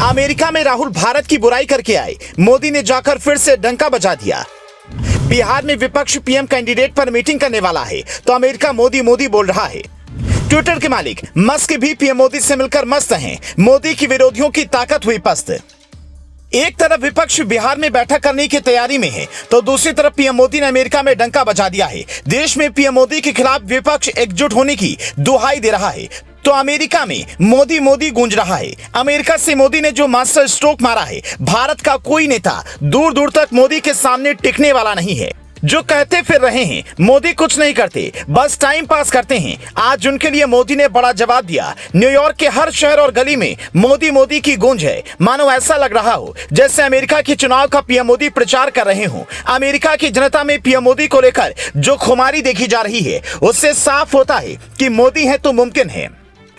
America में राहुल भारत की बुराई करके आए, मोदी ने जाकर फिर से डंका बजा दिया। बिहार में विपक्ष पीएम कैंडिडेट पर मीटिंग करने वाला है तो अमेरिका मोदी मोदी बोल रहा है। ट्विटर के मालिक मस्क भी पीएम मोदी से मिलकर मस्त हैं, मोदी की विरोधियों की ताकत हुई पस्त। एक तरफ विपक्ष बिहार में बैठक करने की तैयारी में है तो दूसरी तरफ पीएम मोदी ने अमेरिका में डंका बजा दिया है। देश में पीएम मोदी के खिलाफ विपक्ष एकजुट होने की दुहाई दे रहा है तो अमेरिका में मोदी मोदी गूंज रहा है। अमेरिका से मोदी ने जो मास्टर स्ट्रोक मारा है, भारत का कोई नेता दूर दूर तक मोदी के सामने टिकने वाला नहीं है। जो कहते फिर रहे हैं मोदी कुछ नहीं करते, बस टाइम पास करते हैं, आज उनके लिए मोदी ने बड़ा जवाब दिया। न्यूयॉर्क के हर शहर और गली में मोदी मोदी की गूंज है। मानो ऐसा लग रहा हो जैसे अमेरिका के चुनाव का पीएम मोदी प्रचार कर रहे हो। अमेरिका की जनता में पीएम मोदी को लेकर जो खुमारी देखी जा रही है उससे साफ होता है कि मोदी है तो मुमकिन है।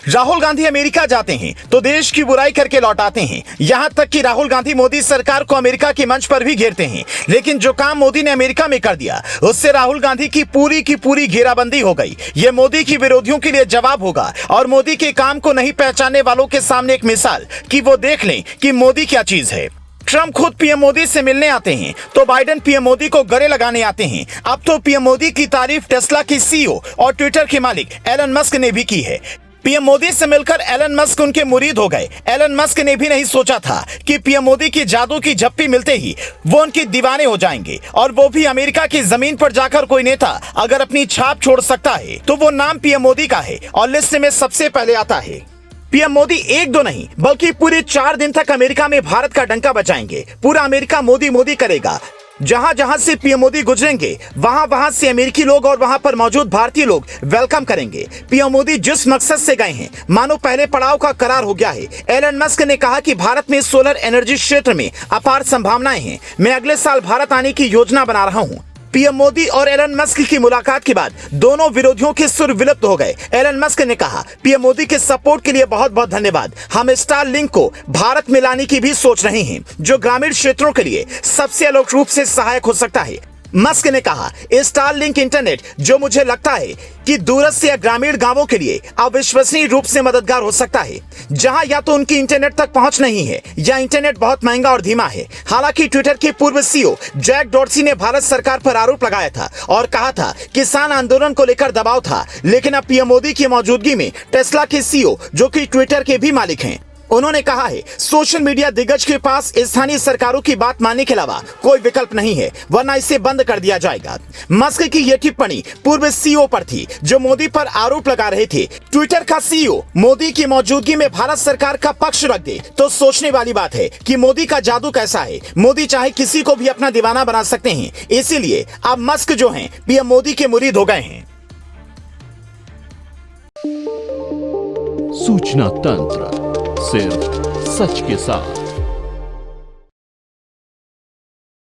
राहुल गांधी अमेरिका जाते हैं तो देश की बुराई करके लौट आते हैं। यहां तक कि राहुल गांधी मोदी सरकार को अमेरिका के मंच पर भी घेरते हैं। लेकिन जो काम मोदी ने अमेरिका में कर दिया उससे राहुल गांधी की पूरी घेराबंदी हो गई। यह मोदी की विरोधियों के लिए जवाब होगा और मोदी के काम को नहीं पहचानने वालों के सामने एक मिसाल कि वो देख लें कि मोदी क्या चीज है। ट्रंप खुद पीएम मोदी से मिलने आते हैं तो बाइडेन पीएम मोदी को गले लगाने आते हैं। अब तो पीएम मोदी की तारीफ टेस्ला की सीईओ और ट्विटर के मालिक एलन मस्क ने भी की है। पीएम मोदी से मिलकर एलन मस्क उनके मुरीद हो गए। एलन मस्क ने भी नहीं सोचा था कि पीएम मोदी की जादू की झप्पी मिलते ही वो उनके दीवाने हो जाएंगे, और वो भी अमेरिका की जमीन पर जाकर। कोई नेता अगर अपनी छाप छोड़ सकता है तो वो नाम पीएम मोदी का है और लिस्ट में सबसे पहले आता है। पीएम मोदी एक दो नहीं बल्कि पूरे 4 दिन तक अमेरिका में भारत का डंका बजाएंगे। पूरा अमेरिका मोदी मोदी करेगा। जहां जहां से पीएम मोदी गुजरेंगे वहां वहां से अमेरिकी लोग और वहां पर मौजूद भारतीय लोग वेलकम करेंगे। पीएम मोदी जिस मकसद से गए हैं मानो पहले पड़ाव का करार हो गया है। एलन मस्क ने कहा कि भारत में सोलर एनर्जी क्षेत्र में अपार संभावनाएं हैं। मैं अगले साल भारत आने की योजना बना रहा हूं। पीएम मोदी और एलन मस्क की मुलाकात के बाद दोनों विरोधियों के सुर विलुप्त हो गए। एलन मस्क ने कहा, पीएम मोदी के सपोर्ट के लिए बहुत बहुत धन्यवाद। हम स्टारलिंक को भारत में लाने की भी सोच रहे हैं जो ग्रामीण क्षेत्रों के लिए सबसे अलौकिक रूप से सहायक हो सकता है। मस्क ने कहा, स्टारलिंक इंटरनेट जो मुझे लगता है कि दूरस्थ या ग्रामीण गांवों के लिए अविश्वसनीय रूप से मददगार हो सकता है, जहां या तो उनकी इंटरनेट तक पहुंच नहीं है या इंटरनेट बहुत महंगा और धीमा है। हालांकि ट्विटर के पूर्व सीईओ जैक डॉर्सी ने भारत सरकार पर आरोप लगाया था और कहा था किसान आंदोलन को लेकर दबाव था। लेकिन अब पीएम मोदी की मौजूदगी में टेस्ला के सीईओ जो कि ट्विटर के भी मालिक हैं, उन्होंने कहा है सोशल मीडिया दिग्गज के पास स्थानीय सरकारों की बात मानने के अलावा कोई विकल्प नहीं है, वरना इसे बंद कर दिया जाएगा। मस्क की यह टिप्पणी पूर्व सीईओ पर थी जो मोदी पर आरोप लगा रहे थे। ट्विटर का सीईओ मोदी की मौजूदगी में भारत सरकार का पक्ष रख दे तो सोचने वाली बात है कि मोदी का जादू कैसा है। मोदी चाहे किसी को भी अपना दीवाना बना सकते हैं। इसीलिए अब मस्क जो हैं पीएम मोदी के मुरीद हो गए हैं। सूचना तंत्र सिर्फ सच के साथ।